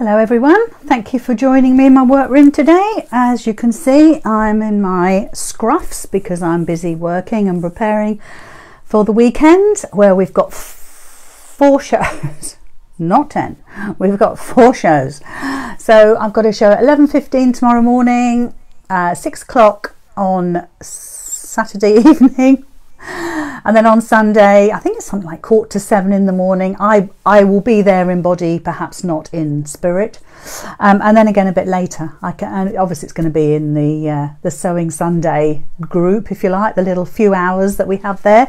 Hello everyone, thank you for joining me in my workroom today. As you can see, I'm in my scruffs because I'm busy working and preparing for the weekend where we've got 4 shows, not 10, we've got 4 shows. So I've got a show at 11:15 tomorrow morning, 6 o'clock on Saturday evening, and then on Sunday I think it's something like 6:45 in the morning. I will be there in body, perhaps not in spirit, and then again a bit later. And obviously it's going to be in the Sewing Sunday group, if you like, the little few hours that we have there.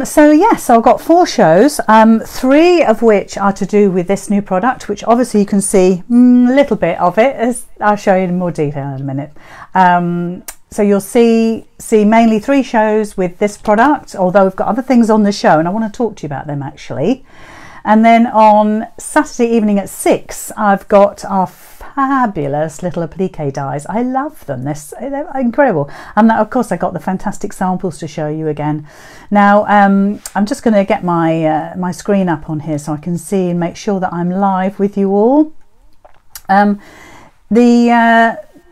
So yes, I've got 4 shows, 3 of which are to do with this new product, which obviously you can see a little bit of it, as I'll show you in more detail in a minute. So you'll see mainly 3 shows with this product, although we've got other things on the show and I want to talk to you about them actually. And then on Saturday evening at 6, I've got our fabulous little applique dies. I love them, they're incredible. And of course I got the fantastic samples to show you again. Now I'm just going to get my screen up on here so I can see and make sure that I'm live with you all.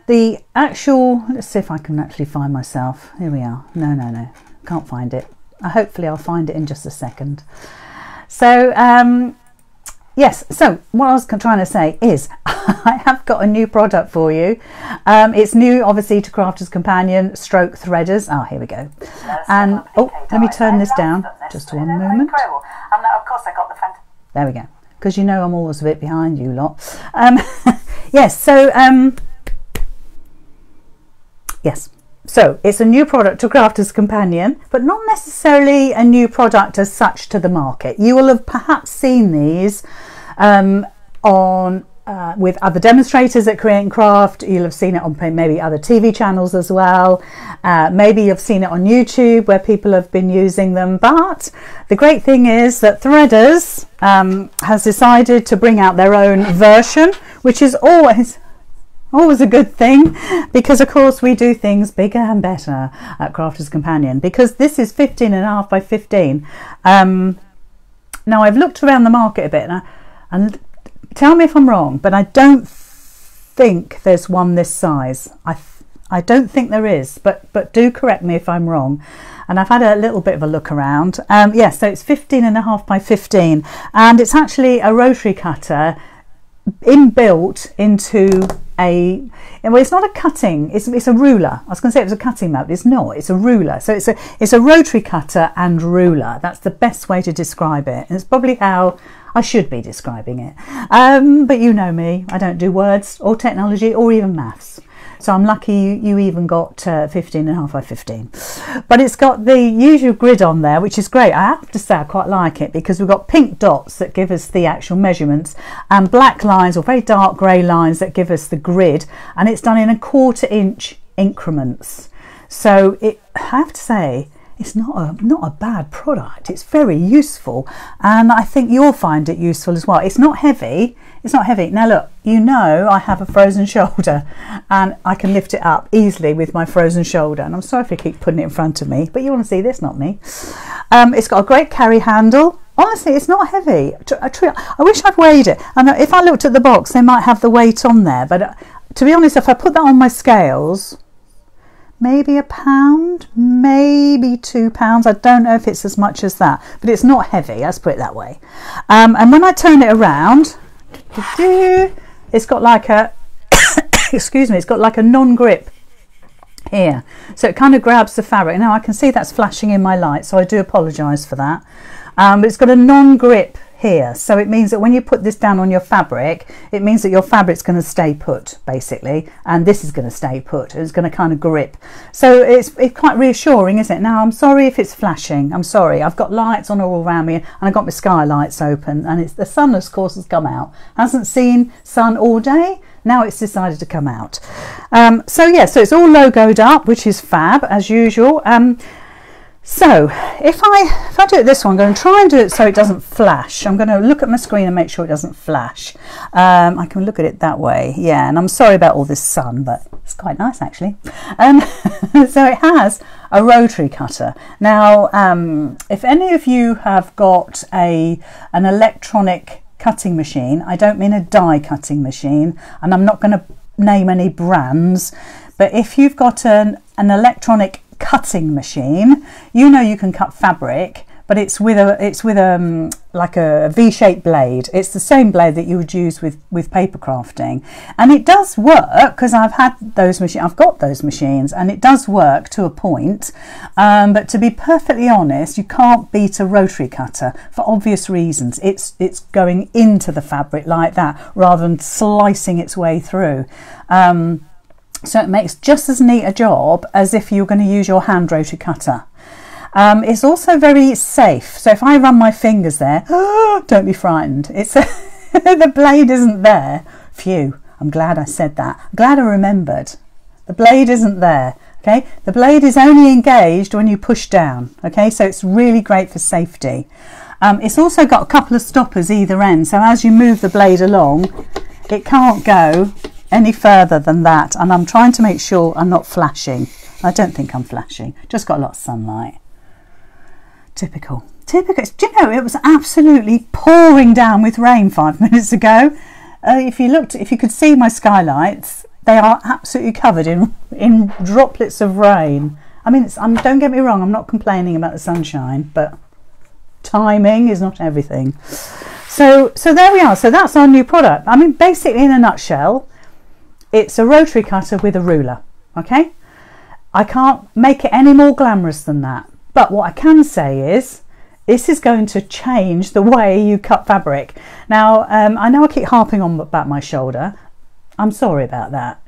The actual, let's see if I can actually find myself. Here we are. No, can't find it. Hopefully I'll find it in just a second. So yes, so what I was trying to say is I have got a new product for you. It's new obviously to Crafters Companion stroke threaders. Oh, here we go. And oh, let me turn this down just one moment. Of course I got the there we go, because you know I'm always a bit behind you lot. Yes, so yes, so it's a new product to Crafters Companion, but not necessarily a new product as such to the market. You will have perhaps seen these with other demonstrators at Create and Craft. You'll have seen it on maybe other TV channels as well. Maybe you've seen it on YouTube where people have been using them. But the great thing is that Threaders has decided to bring out their own version, which is always a good thing, because of course we do things bigger and better at Crafters Companion, because this is 15.5 by 15. Now I've looked around the market a bit and tell me if I'm wrong, but I don't think there's one this size. I don't think there is, but do correct me if I'm wrong. And I've had a little bit of a look around. Yes, so it's 15.5 by 15, and it's actually a rotary cutter inbuilt into well, it's not a cutting, it's a ruler. I was going to say it was a cutting mat, but it's not, it's a ruler. So it's a rotary cutter and ruler. That's the best way to describe it, and it's probably how I should be describing it. But you know me, I don't do words or technology or even maths. So I'm lucky you even got 15.5 by 15. But it's got the usual grid on there, which is great. I have to say I quite like it, because we've got pink dots that give us the actual measurements and black lines or very dark grey lines that give us the grid. And it's done in 1/4 inch increments. So I have to say, it's not a bad product. It's very useful, and I think you'll find it useful as well. It's not heavy. It's not heavy. Now look, you know I have a frozen shoulder and I can lift it up easily with my frozen shoulder, and I'm sorry if I keep putting it in front of me, but you want to see this, not me. It's got a great carry handle. Honestly, it's not heavy. I wish I'd weighed it, and if I looked at the box they might have the weight on there, but to be honest, if I put that on my scales, maybe £1, maybe £2. I don't know if it's as much as that, but it's not heavy, let's put it that way. And when I turn it around, it's got like a excuse me, it's got like a non-grip here, so it kind of grabs the fabric. Now I can see that's flashing in my light, so I do apologize for that. But it's got a non-grip here, so it means that when you put this down on your fabric, it means that your fabric's going to stay put basically, and this is going to stay put. It's going to kind of grip, so it's quite reassuring, isn't it? Now I'm sorry if it's flashing, I'm sorry. I've got lights on all around me and I've got my skylights open, and it's the sun of course has come out. Hasn't seen sun all day, now it's decided to come out. So yeah, so it's all logoed up, which is fab as usual. So if I do it this way, I'm going to try and do it so it doesn't flash. I'm going to look at my screen and make sure it doesn't flash. I can look at it that way, yeah, and I'm sorry about all this sun, but it's quite nice actually. So it has a rotary cutter. Now if any of you have got an electronic cutting machine, I don't mean a die cutting machine, and I'm not going to name any brands, but if you've got an electronic cutting machine, you know you can cut fabric, but it's with a like a V-shaped blade. It's the same blade that you would use with paper crafting, and it does work because I've got those machines, and it does work to a point. But to be perfectly honest, you can't beat a rotary cutter for obvious reasons. It's going into the fabric like that rather than slicing its way through. So it makes just as neat a job as if you're going to use your hand rotary cutter. It's also very safe. So if I run my fingers there, don't be frightened. It's the blade isn't there. Phew, I'm glad I said that. I'm glad I remembered. The blade isn't there. Okay, the blade is only engaged when you push down. Okay, so it's really great for safety. It's also got a couple of stoppers either end. So as you move the blade along, it can't go any further than that. And I'm trying to make sure I'm not flashing. I don't think I'm flashing. Just got a lot of sunlight. Typical. Do you know, it was absolutely pouring down with rain 5 minutes ago. If you could see my skylights, they are absolutely covered in droplets of rain. I mean, don't get me wrong, I'm not complaining about the sunshine, but timing is not everything. So there we are. So that's our new product. I mean, basically in a nutshell, it's a rotary cutter with a ruler. Okay, I can't make it any more glamorous than that. But what I can say is this is going to change the way you cut fabric. Now, I know I keep harping on about my shoulder. I'm sorry about that.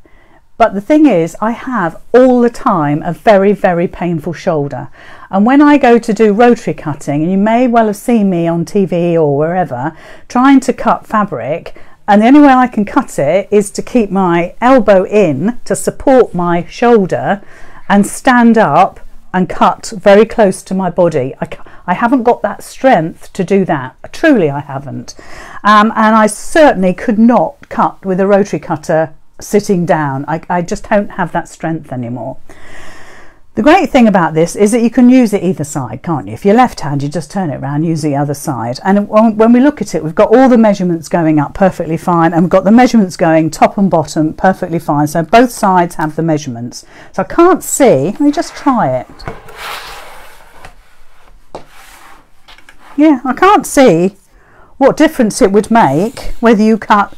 But the thing is, I have all the time a very, very painful shoulder. And when I go to do rotary cutting, and you may well have seen me on TV or wherever, trying to cut fabric, and the only way I can cut it is to keep my elbow in to support my shoulder and stand up and cut very close to my body. I haven't got that strength to do that. Truly, I haven't. And I certainly could not cut with a rotary cutter sitting down. I just don't have that strength anymore. The great thing about this is that you can use it either side, can't you? If you're left hand, you just turn it around, use the other side. And when we look at it, we've got all the measurements going up perfectly fine, and we've got the measurements going top and bottom perfectly fine. So both sides have the measurements. So I can't see. Let me just try it. Yeah, I can't see what difference it would make whether you cut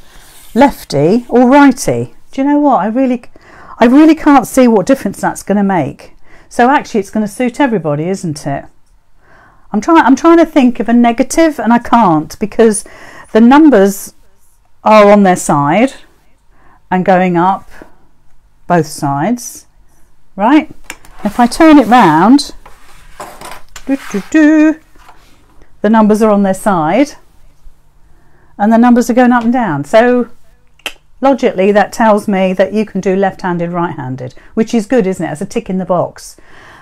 lefty or righty. Do you know what? I really can't see what difference that's going to make. So actually it's going to suit everybody, isn't it? I'm trying to think of a negative, and I can't, because the numbers are on their side and going up both sides, right? If I turn it round, the numbers are on their side and the numbers are going up and down. So logically, that tells me that you can do left-handed, right-handed, which is good, isn't it? As a tick in the box.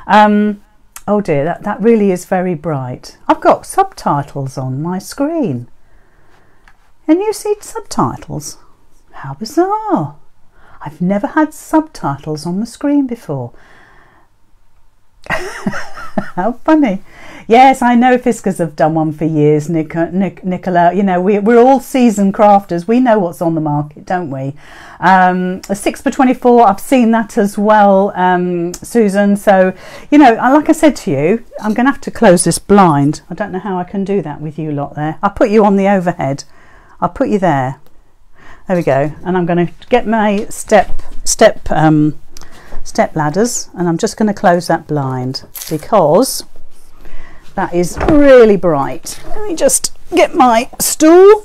Oh dear, that really is very bright. I've got subtitles on my screen. Can you see subtitles? How bizarre. I've never had subtitles on the screen before. How funny. Yes, I know Fiskars have done one for years, Nicola. You know, we're all seasoned crafters. We know what's on the market, don't we? A 6x24, I've seen that as well, Susan. So, you know, like I said to you, I'm going to have to close this blind. I don't know how I can do that with you lot there. I'll put you on the overhead. I'll put you there. There we go. And I'm going to get my step ladders, and I'm just going to close that blind because that is really bright. Let me just get my stool.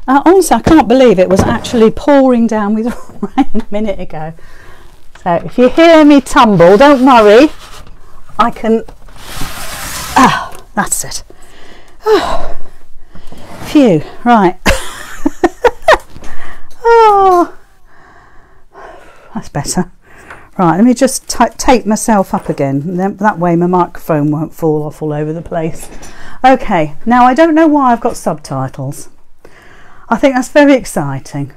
Honestly, I can't believe it was actually pouring down with rain a minute ago. So if you hear me tumble, don't worry. I can... Ah, that's it. Oh, phew, right. Oh, that's better. Right, let me just tape myself up again. That way my microphone won't fall off all over the place. Okay, now I don't know why I've got subtitles. I think that's very exciting.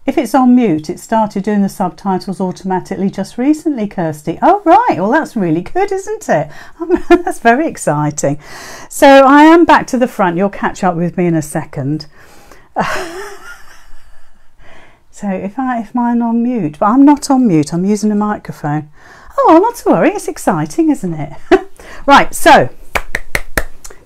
if it's on mute, it started doing the subtitles automatically just recently, Kirsty. Oh, right. Well, that's really good, isn't it? That's very exciting. So I am back to the front. You'll catch up with me in a second. So if mine on mute, but I'm not on mute, I'm using a microphone. Oh, not to worry, it's exciting, isn't it? Right, so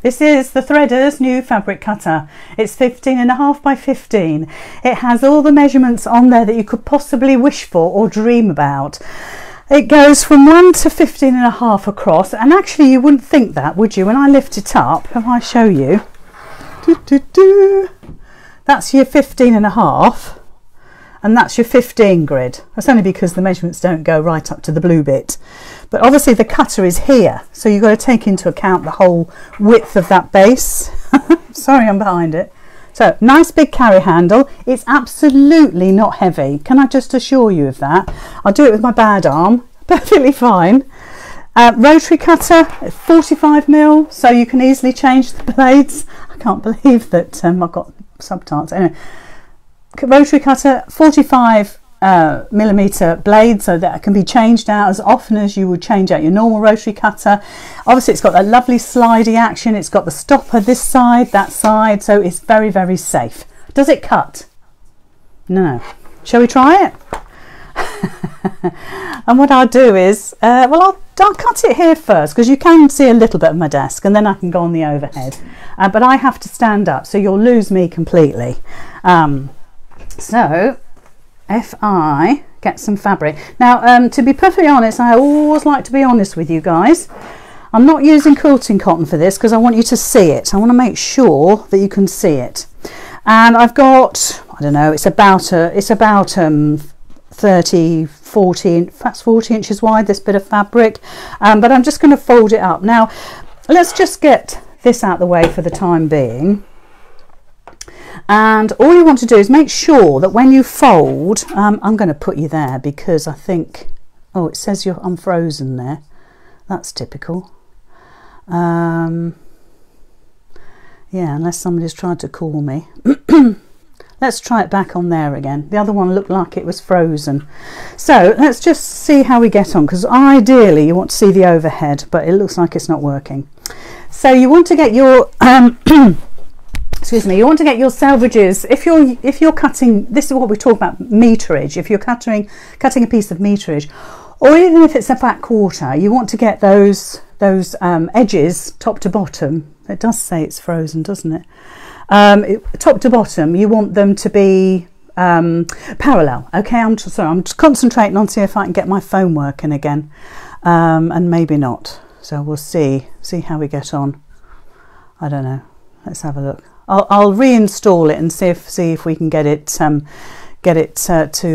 this is the Threaders new fabric cutter. It's 15.5 by 15. It has all the measurements on there that you could possibly wish for or dream about. It goes from 1 to 15.5 across, and actually you wouldn't think that, would you? When I lift it up, if I show you, that's your 15.5. and that's your 15 grid. That's only because the measurements don't go right up to the blue bit. But obviously the cutter is here, so you've got to take into account the whole width of that base. Sorry, I'm behind it. So, nice big carry handle. It's absolutely not heavy. Can I just assure you of that? I'll do it with my bad arm. Perfectly fine. Rotary cutter, 45mm, so you can easily change the blades. I can't believe that I've got subtitles. Anyway. Rotary cutter, 45mm blade, so that it can be changed out as often as you would change out your normal rotary cutter. Obviously it's got that lovely slidey action, it's got the stopper this side, that side, so it's very, very safe. Does it cut? No. Shall we try it? And what I'll do is, well, I'll cut it here first, because you can see a little bit of my desk, and then I can go on the overhead. But I have to stand up, so you'll lose me completely. So if I get some fabric now, to be perfectly honest, I always like to be honest with you guys. I'm not using quilting cotton for this because I want you to see it. I want to make sure that you can see it. And I've got, I don't know, it's about 30, 40, perhaps 40 inches wide, this bit of fabric, but I'm just going to fold it up. Now let's just get this out of the way for the time being. And all you want to do is make sure that when you fold, I'm going to put you there because I think, oh, it says you're unfrozen there. That's typical. Yeah, unless somebody's tried to call me. Let's try it back on there again. The other one looked like it was frozen. So let's just see how we get on, because ideally you want to see the overhead, but it looks like it's not working. So you want to get your excuse me, you want to get your selvages. If you're cutting, this is what we talk about, meterage. If you're cutting a piece of meterage, or even if it's a fat quarter, you want to get those edges top to bottom. It does say it's frozen, doesn't it? Top to bottom, you want them to be parallel. Okay, I'm sorry, I'm just concentrating on see if I can get my phone working again, and maybe not. So we'll see how we get on. I don't know. Let's have a look. I'll reinstall it and see if we can get it to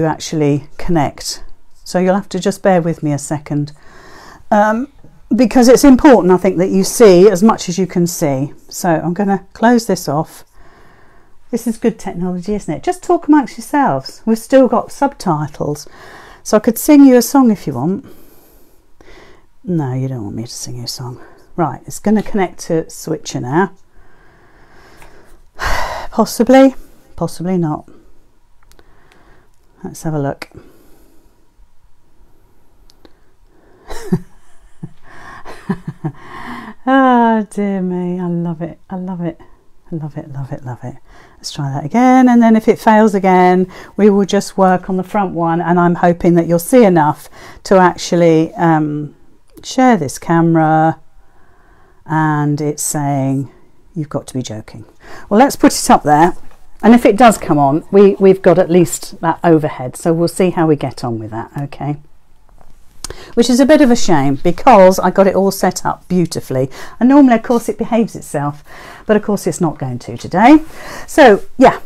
actually connect. So you'll have to just bear with me a second, because it's important, I think, that you see as much as you can see. So I'm going to close this off. This is good technology, isn't it? Just talk amongst yourselves. We've still got subtitles, so I could sing you a song if you want. No, you don't want me to sing you a song. Right, it's going to connect to Switcher now. Possibly, possibly not. Let's have a look. Oh dear me, I love it, I love it, I love it, love it, love it. Let's try that again, and then if it fails again, we will just work on the front one, and I'm hoping that you'll see enough to actually share this camera. And it's saying, you've got to be joking. Well, let's put it up there, and if it does come on, we've got at least that overhead, so we'll see how we get on with that. Okay, which is a bit of a shame because I got it all set up beautifully, and normally of course it behaves itself, but of course it's not going to today. So yeah,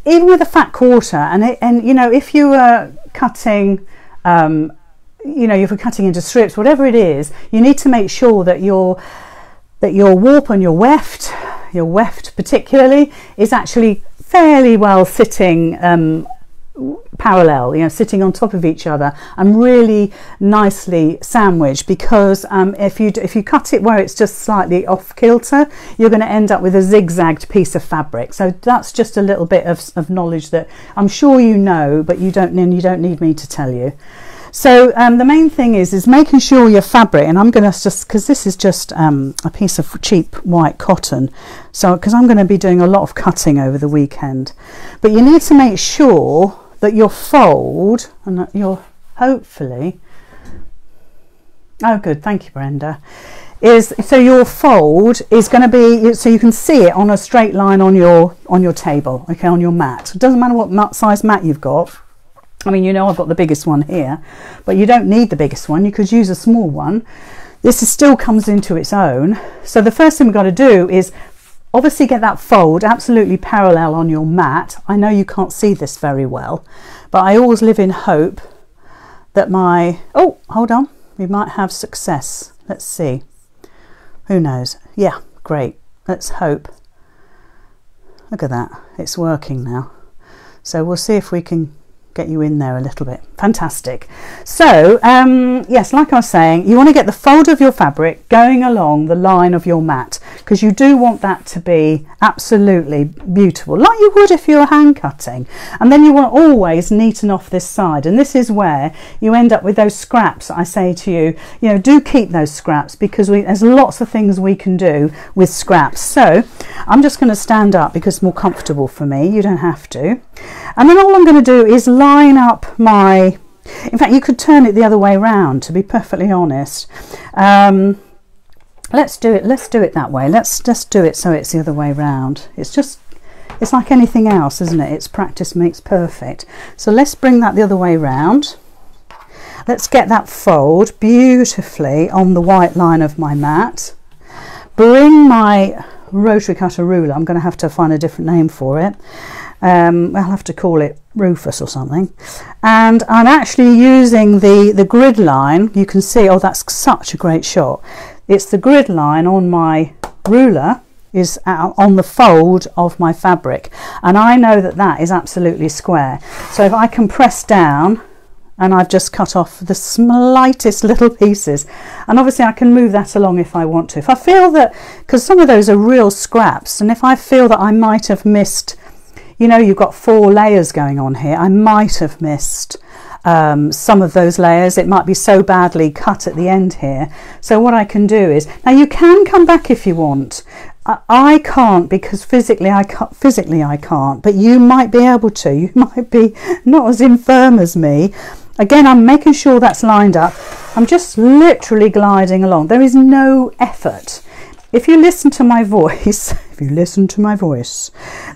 even with a fat quarter, and you know, if you were cutting you know, if you're cutting into strips, whatever it is, you need to make sure that your warp and your weft particularly, is actually fairly well sitting parallel, you know, sitting on top of each other and really nicely sandwiched, because if you cut it where it's just slightly off kilter, you're going to end up with a zigzagged piece of fabric. So that's just a little bit of knowledge that I'm sure you know, but you don't need me to tell you. So the main thing is making sure your fabric, and I'm going to just, because this is just a piece of cheap white cotton, so because I'm going to be doing a lot of cutting over the weekend, but you need to make sure that your fold, and that you're hopefully, oh good, thank you Brenda, is, so your fold is going to be, so you can see it on a straight line on your table, okay, on your mat. It doesn't matter what size mat you've got. I mean, you know, I've got the biggest one here, but you don't need the biggest one. You could use a small one. This is still comes into its own. So the first thing we've got to do is obviously get that fold absolutely parallel on your mat. I know you can't see this very well, but I always live in hope that my, oh, hold on, we might have success. Let's see. Who knows? Yeah, great. Let's hope. Look at that. It's working now. So we'll see if we can get you in there a little bit. Fantastic. So yes, like I was saying, you want to get the fold of your fabric going along the line of your mat, because you do want that to be absolutely beautiful, like you would if you were hand cutting. And then you want to always neaten off this side, and this is where you end up with those scraps. I say to you, you know, do keep those scraps, because there's lots of things we can do with scraps. So I'm just going to stand up because it's more comfortable for me. You don't have to. And then all I'm going to do is line up my, in fact you could turn it the other way around, to be perfectly honest. Let's do it that way. Let's just do it so it's the other way around. It's like anything else, isn't it? It's practice makes perfect. So let's bring that the other way around. Let's get that fold beautifully on the white line of my mat. Bring my rotary cutter ruler, I'm going to have to find a different name for it. I'll have to call it Rufus or something, and I'm actually using the grid line. You can see, oh, that's such a great shot. It's the grid line on my ruler is on the fold of my fabric, and I know that that is absolutely square. So if I can press down, and I've just cut off the slightest little pieces, and obviously I can move that along if I want to. If I feel that, because some of those are real scraps, and if I feel that I might have missed, you know, you've got 4 layers going on here, I might have missed some of those layers. It might be so badly cut at the end here. So what I can do is, now you can come back if you want. I can't, because physically I can't, but you might be able to. You might be not as infirm as me. Again, I'm making sure that's lined up. I'm just literally gliding along. There is no effort. If you listen to my voice,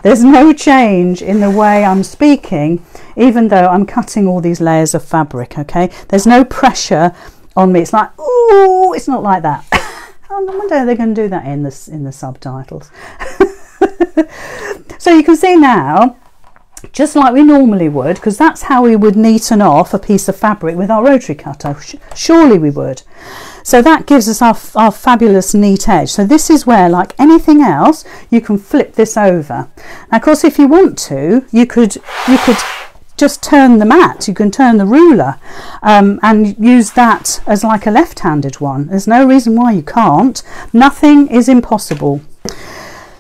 there's no change in the way I'm speaking, even though I'm cutting all these layers of fabric, okay? There's no pressure on me. It's like, oh, it's not like that. I wonder how they're going to do that in the subtitles. So you can see now, just like we normally would, because that's how we would neaten off a piece of fabric with our rotary cutter. Surely we would. So that gives us our fabulous neat edge. So this is where, like anything else, you can flip this over. Now, of course, if you want to, you could just turn the mat. You can turn the ruler and use that as like a left-handed one. There's no reason why you can't. Nothing is impossible.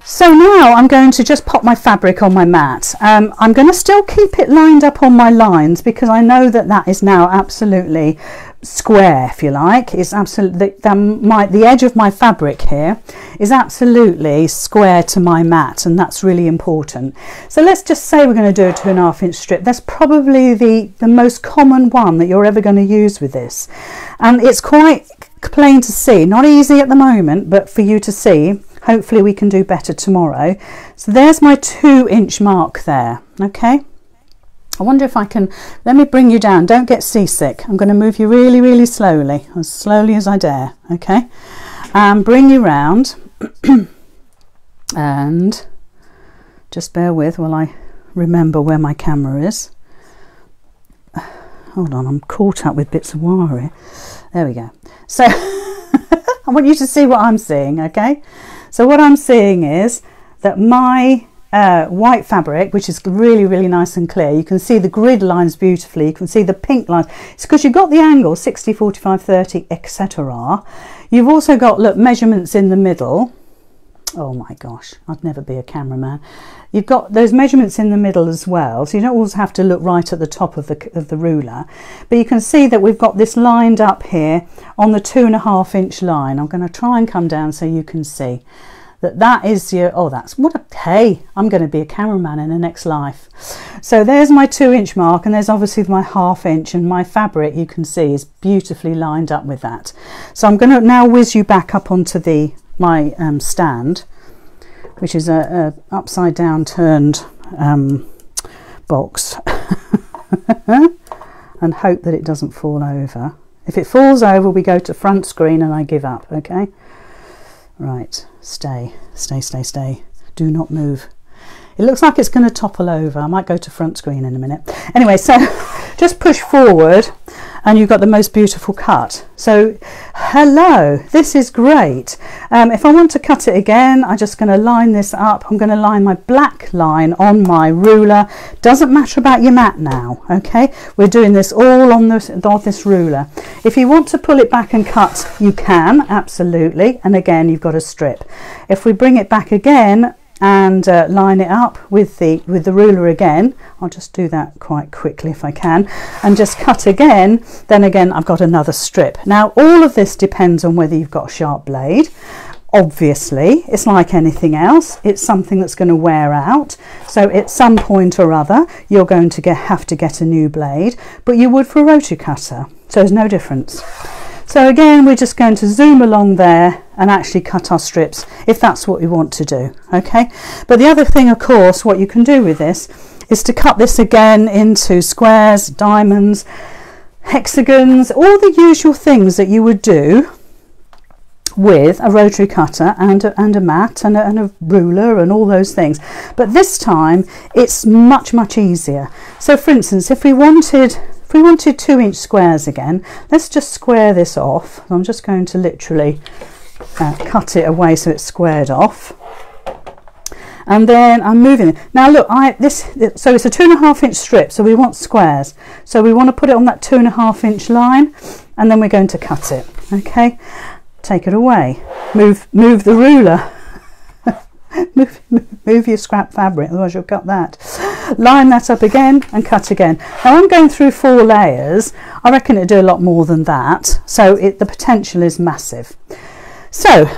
So now I'm going to just pop my fabric on my mat. I'm going to still keep it lined up on my lines, because I know that that is now absolutely square, if you like. It's absolutely, the edge of my fabric here is absolutely square to my mat, and that's really important. So let's just say we're going to do a 2.5 inch strip. That's probably the most common one that you're ever going to use with this, and it's quite plain to see. Not easy at the moment, but for you to see. Hopefully we can do better tomorrow. So there's my 2 inch mark there. Okay, I wonder if I can, let me bring you down. Don't get seasick. I'm going to move you really, really slowly as I dare. Okay, bring you round and just bear with while I remember where my camera is. Hold on, I'm caught up with bits of wire here. There we go. So I want you to see what I'm seeing, okay? So what I'm seeing is that my white fabric, which is really, really nice and clear. You can see the grid lines beautifully. You can see the pink lines. It's because you've got the angle 60, 45, 30, etc. You've also got, look, measurements in the middle. Oh my gosh, I'd never be a cameraman. You've got those measurements in the middle as well, so you don't always have to look right at the top of the ruler. But you can see that we've got this lined up here on the 2.5 inch line. I'm going to try and come down so you can see that is your, oh, that's what a, hey, I'm going to be a cameraman in the next life. So there's my 2 inch mark, and there's obviously my 1/2 inch, and my fabric, you can see, is beautifully lined up with that. So I'm going to now whiz you back up onto my stand, which is a upside down turned box, and hope that it doesn't fall over. If it falls over, we go to front screen and I give up. Okay, right, stay, do not move. It looks like it's going to topple over. I might go to front screen in a minute. Anyway, so just push forward and you've got the most beautiful cut. So hello, this is great. If I want to cut it again, I'm just going to line this up. I'm going to line my black line on my ruler. Doesn't matter about your mat now, okay? We're doing this all on this ruler. If you want to pull it back and cut, you can, absolutely. And again, you've got a strip. If we bring it back again and line it up with the ruler again, I'll just do that quite quickly if I can, and just cut again, then again I've got another strip. Now all of this depends on whether you've got a sharp blade. Obviously, it's like anything else, it's something that's going to wear out, so at some point or other you're going to have to get a new blade, but you would for a rotary cutter, so there's no difference. So again, we're just going to zoom along there and actually cut our strips if that's what we want to do, okay? But the other thing, of course, what you can do with this is to cut this again into squares, diamonds, hexagons, all the usual things that you would do with a rotary cutter and a mat and a ruler and all those things. But this time it's much easier. So for instance, if we wanted 2 inch squares again, let's just square this off. I'm just going to literally cut it away so it's squared off, and then I'm moving it. Now look, so it's a 2.5 inch strip, so we want squares, so we want to put it on that 2.5 inch line, and then we're going to cut it. Okay, take it away, move the ruler. move your scrap fabric, otherwise you'll cut that. Line that up again and cut again. Now I'm going through 4 layers. I reckon it'll do a lot more than that, so the potential is massive. So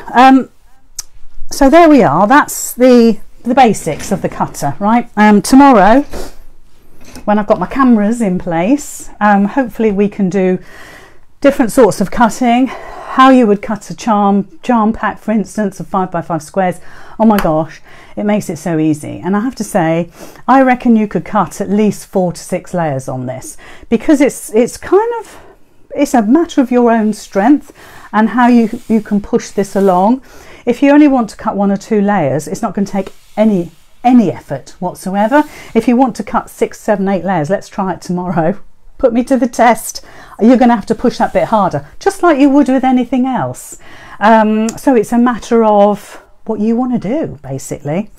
so there we are. That's the basics of the cutter, right? Tomorrow, when I've got my cameras in place, hopefully we can do different sorts of cutting. How you would cut a charm pack, for instance, of 5x5 squares. Oh my gosh, it makes it so easy. And I have to say, I reckon you could cut at least 4 to 6 layers on this, because it's a matter of your own strength and how you can push this along. If you only want to cut 1 or 2 layers, it's not going to take any effort whatsoever. If you want to cut 6, 7, 8 layers, let's try it tomorrow. Put me to the test. You're going to have to push that bit harder, just like you would with anything else. So it's a matter of what you want to do, basically.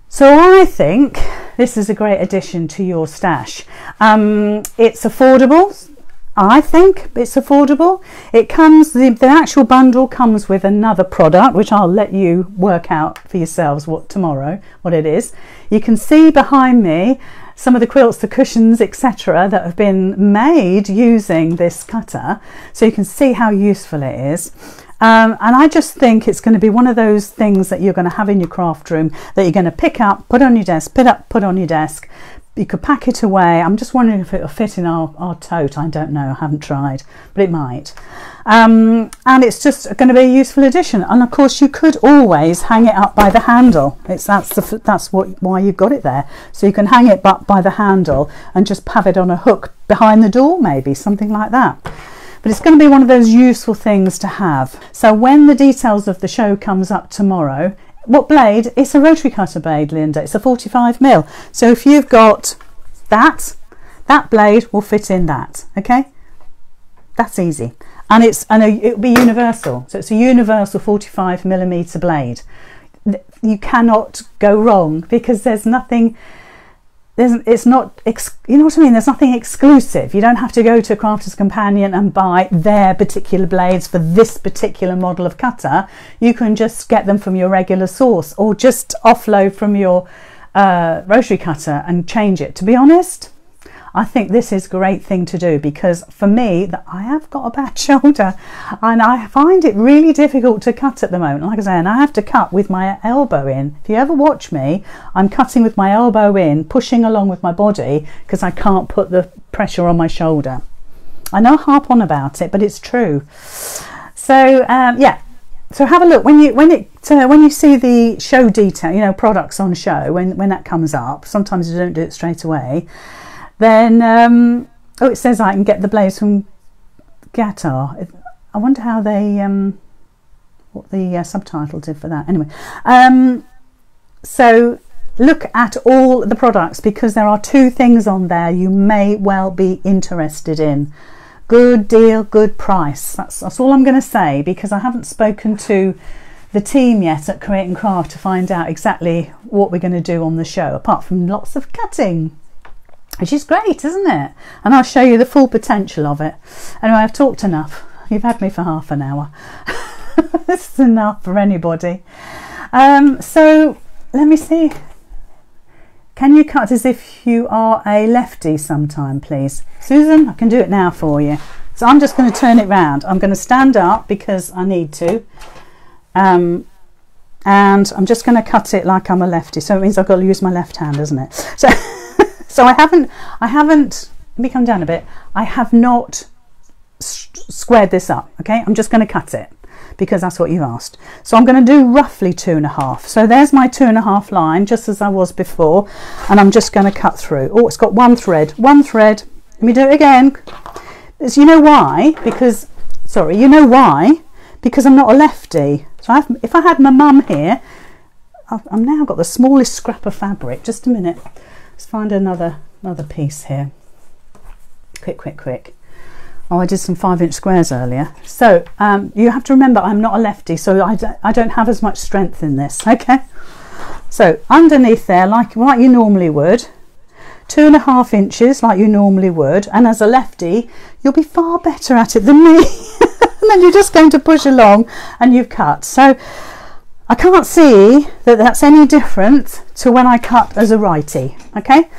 So I think this is a great addition to your stash. It's affordable. I think it's affordable. It comes, the actual bundle comes with another product, which I'll let you work out for yourselves tomorrow what it is. You can see behind me some of the quilts, the cushions, etc. that have been made using this cutter, so you can see how useful it is. And I just think it's going to be one of those things that you're going to have in your craft room, that you're going to pick up, put on your desk, put on your desk. You could pack it away. I'm just wondering if it'll fit in our tote. I don't know, I haven't tried, but it might. And it's just going to be a useful addition. And of course you could always hang it up by the handle. That's why you've got it there. So you can hang it up by the handle and just have it on a hook behind the door, maybe, something like that. But it's going to be one of those useful things to have. So when the details of the show comes up tomorrow, what blade? It's a rotary cutter blade, Linda. It's a 45mm. So if you've got that blade will fit in that. Okay, that's easy, and it'll be universal. So it's a universal 45mm blade. you cannot go wrong, because there's nothing, it's not, you know what I mean, there's nothing exclusive. You don't have to go to Crafter's Companion and buy their particular blades for this particular model of cutter. You can just get them from your regular source, or just offload from your rotary cutter and change it. To be honest, I think this is a great thing to do, because for me, I have got a bad shoulder and I find it really difficult to cut at the moment. Like I say, and I have to cut with my elbow in. If you ever watch me, I'm cutting with my elbow in, pushing along with my body, because I can't put the pressure on my shoulder. I know I harp on about it, but it's true. So yeah, so have a look when you see the show detail, you know, products on show, when that comes up. Sometimes you don't do it straight away. Then, oh, it says I can get the blades from Gatar. I wonder how they, what the subtitle did for that. Anyway, so look at all the products, because there are 2 things on there you may well be interested in. Good deal, good price. That's all I'm going to say, because I haven't spoken to the team yet at Create and Craft to find out exactly what we're going to do on the show, apart from lots of cutting, which is great, isn't it? And I'll show you the full potential of it. Anyway, I've talked enough. You've had me for half an hour. This is enough for anybody. So let me see. Can you cut as if you are a lefty sometime, please? Susan, I can do it now for you. So I'm just going to turn it round. I'm going to stand up because I need to. And I'm just going to cut it like I'm a lefty. So it means I've got to use my left hand, doesn't it? So I haven't, let me come down a bit. I have not squared this up, okay? I'm just going to cut it because that's what you've asked. So I'm going to do roughly 2.5. So there's my 2.5 line, just as I was before. And I'm just going to cut through. Oh, it's got one thread. Let me do it again. So you know why? Because, sorry, you know why? Because I'm not a lefty. So if I had my mum here, I've now got the smallest scrap of fabric. Just a minute. Let's find another piece here. Quick. Oh, I did some 5-inch squares earlier. So you have to remember, I'm not a lefty, so I don't have as much strength in this. Okay. So underneath there, like you normally would, 2.5 inches, like you normally would. And as a lefty, you'll be far better at it than me. And then you're just going to push along, and you've cut. So I can't see that that's any different to when I cut as a righty, okay?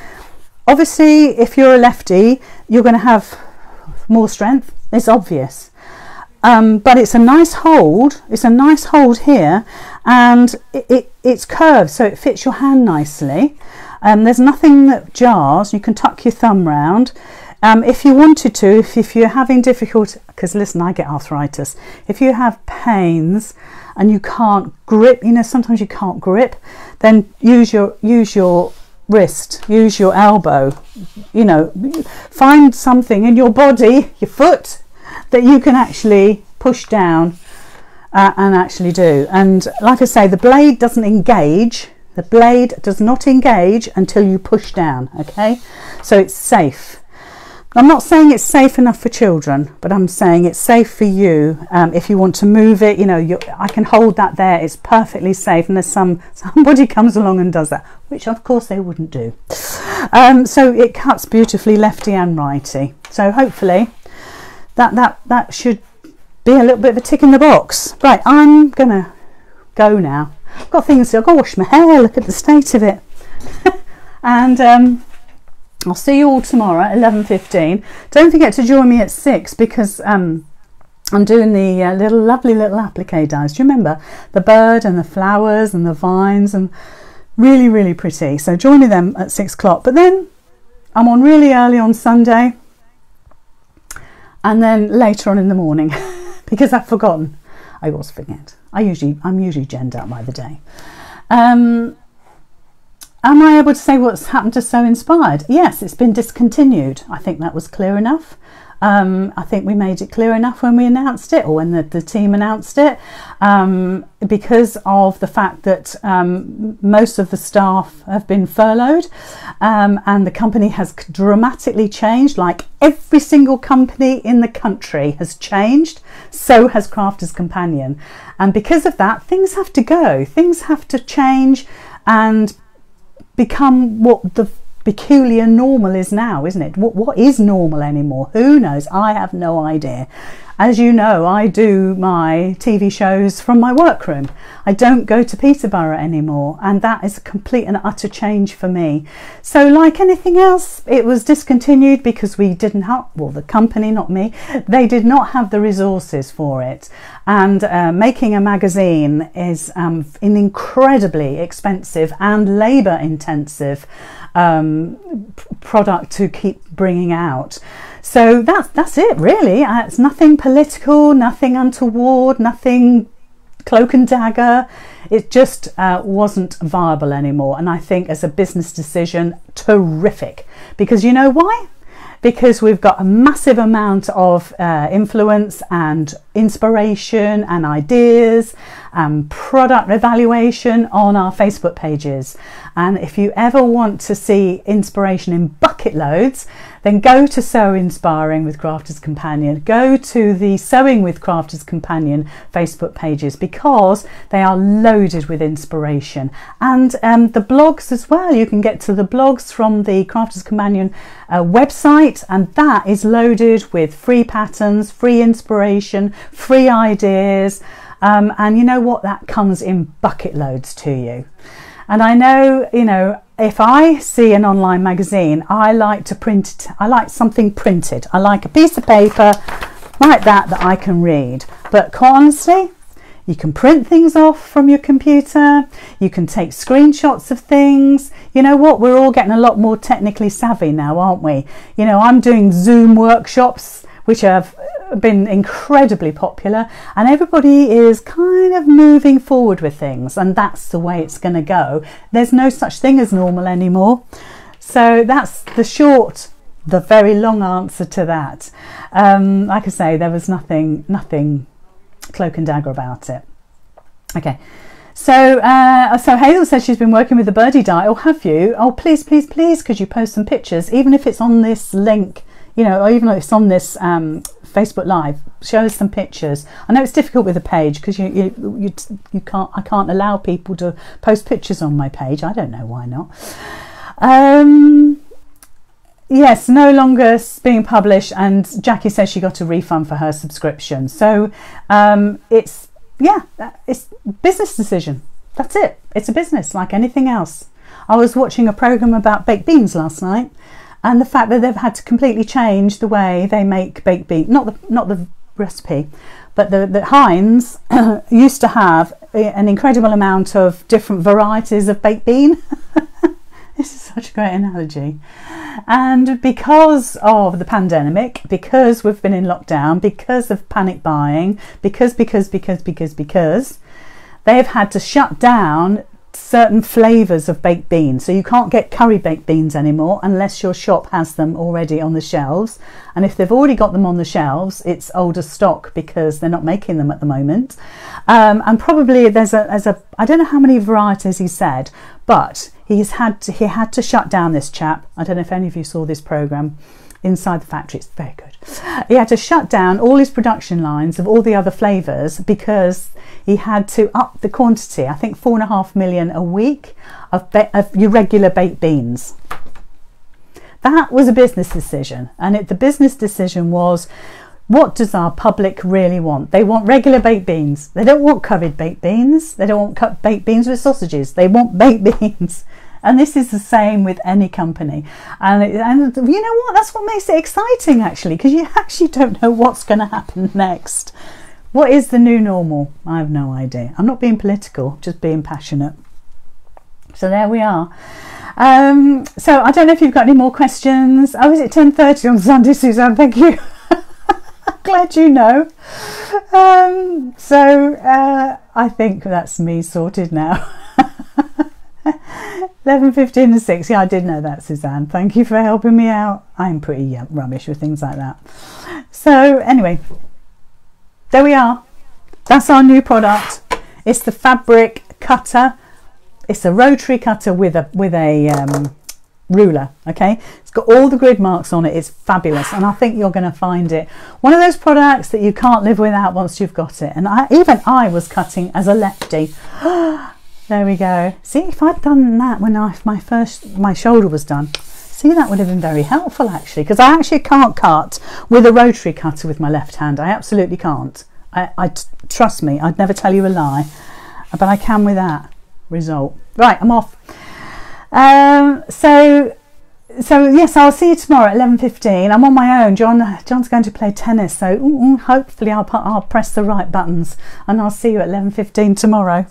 Obviously, if you're a lefty, you're going to have more strength. It's obvious. But it's a nice hold. It's a nice hold here, and it's curved, so it fits your hand nicely. There's nothing that jars. You can tuck your thumb round. If you wanted to, if you're having difficulty, because listen, I get arthritis. If you have pains and you can't grip, you know, sometimes you can't grip, then use your wrist, use your elbow, you know, find something in your body, your foot, that you can actually push down and actually do. And like I say, the blade doesn't engage. The blade does not engage until you push down, okay? So it's safe. I'm not saying it's safe enough for children, but I'm saying it's safe for you. If you want to move it, you know, I can hold that there. It's perfectly safe, unless somebody comes along and does that, which of course they wouldn't do. So it cuts beautifully lefty and righty. So hopefully that should be a little bit of a tick in the box. Right, I'm gonna go now. I've got things to do. I've got to wash my hair. Look at the state of it. And I'll see you all tomorrow at 11:15. Don't forget to join me at 6, because I'm doing the lovely little applique dies. Do you remember the bird and the flowers and the vines, and really, really pretty? So join me then at 6 o'clock. But then I'm on really early on Sunday, and then later on in the morning, because I've forgotten. I always forget. I'm usually genned out by the day. Am I able to say what's happened to Sew Inspired? Yes, it's been discontinued. I think that was clear enough. I think we made it clear enough when we announced it, or when the team announced it, because of the fact that most of the staff have been furloughed, and the company has dramatically changed. Like every single company in the country has changed, so has Crafters Companion. And because of that, things have to go, things have to change and become what the peculiar normal is now, isn't it? What is normal anymore? Who knows? I have no idea. As you know, I do my TV shows from my workroom. I don't go to Peterborough anymore, and that is a complete and utter change for me. So like anything else, it was discontinued because we didn't have, well, the company, not me, they did not have the resources for it. And making a magazine is an incredibly expensive and labour intensive product to keep bringing out. So that's it really. It's nothing political, nothing untoward, nothing cloak and dagger. It just wasn't viable anymore. And I think as a business decision, terrific. Because you know why? Because we've got a massive amount of influence and inspiration and ideas and product evaluation on our Facebook pages. And if you ever want to see inspiration in bucket loads, then go to Sew Inspiring with Crafters Companion. Go to the Sewing with Crafters Companion Facebook pages, because they are loaded with inspiration. And the blogs as well. You can get to the blogs from the Crafters Companion website, and that is loaded with free patterns, free inspiration, free ideas. And you know what? That comes in bucket loads to you. And I know, you know, if I see an online magazine, I like to print it. I like something printed. I like a piece of paper like that I can read. But quite honestly, you can print things off from your computer. You can take screenshots of things. You know what? We're all getting a lot more technically savvy now, aren't we? You know, I'm doing Zoom workshops, which have been incredibly popular, and everybody is kind of moving forward with things, and that's the way it's going to go. There's no such thing as normal anymore. So that's the very long answer to that. Like I say, there was nothing cloak and dagger about it. Okay. So Hazel says she's been working with the birdie dye. Oh, have you? Oh, please, please, please, could you post some pictures, even if it's on this link, you know, or even if it's on this Facebook Live. Show us some pictures. I know it's difficult with a page because you can't. I can't allow people to post pictures on my page. I don't know why not. Yes, no longer being published, and Jackie says she got a refund for her subscription. So it's business decision. That's it. It's a business like anything else. I was watching a program about baked beans last night, and the fact that they've had to completely change the way they make baked beans, not the recipe, but the Heinz used to have an incredible amount of different varieties of baked bean. This is such a great analogy. And because of the pandemic, because we've been in lockdown, because of panic buying, because they've had to shut down certain flavours of baked beans. So you can't get curry baked beans anymore unless your shop has them already on the shelves. And if they've already got them on the shelves, it's older stock because they're not making them at the moment. And probably there's a I don't know how many varieties he said, but he had to shut down this chap. I don't know if any of you saw this programme, Inside the Factory. It's very good. He had to shut down all his production lines of all the other flavours because he had to up the quantity. I think 4.5 million a week of your regular baked beans. That was a business decision, and the business decision was, what does our public really want? They want regular baked beans. They don't want curried baked beans. They don't want baked beans with sausages. They want baked beans. And this is the same with any company. And you know what? That's what makes it exciting, actually, because you actually don't know what's going to happen next. What is the new normal? I have no idea. I'm not being political, just being passionate. So there we are. So I don't know if you've got any more questions. Oh, is it 10:30 on Sunday, Suzanne? Thank you. Glad you know. I think that's me sorted now. 11:15 and 6. Yeah, I did know that, Suzanne. Thank you for helping me out. I'm pretty rubbish with things like that. So anyway, there we are. That's our new product. It's the fabric cutter. It's a rotary cutter with a ruler. Okay, it's got all the grid marks on it. It's fabulous, and I think you're going to find it one of those products that you can't live without once you've got it. And even I was cutting as a lefty. There we go. See, if I'd done that when my shoulder was done, see, that would have been very helpful actually, because I actually can't cut with a rotary cutter with my left hand. I absolutely can't. I trust me, I'd never tell you a lie, but I can with that result. Right, I'm off. So yes, I'll see you tomorrow at 11:15. I'm on my own. John's going to play tennis, so hopefully I'll press the right buttons, and I'll see you at 11:15 tomorrow.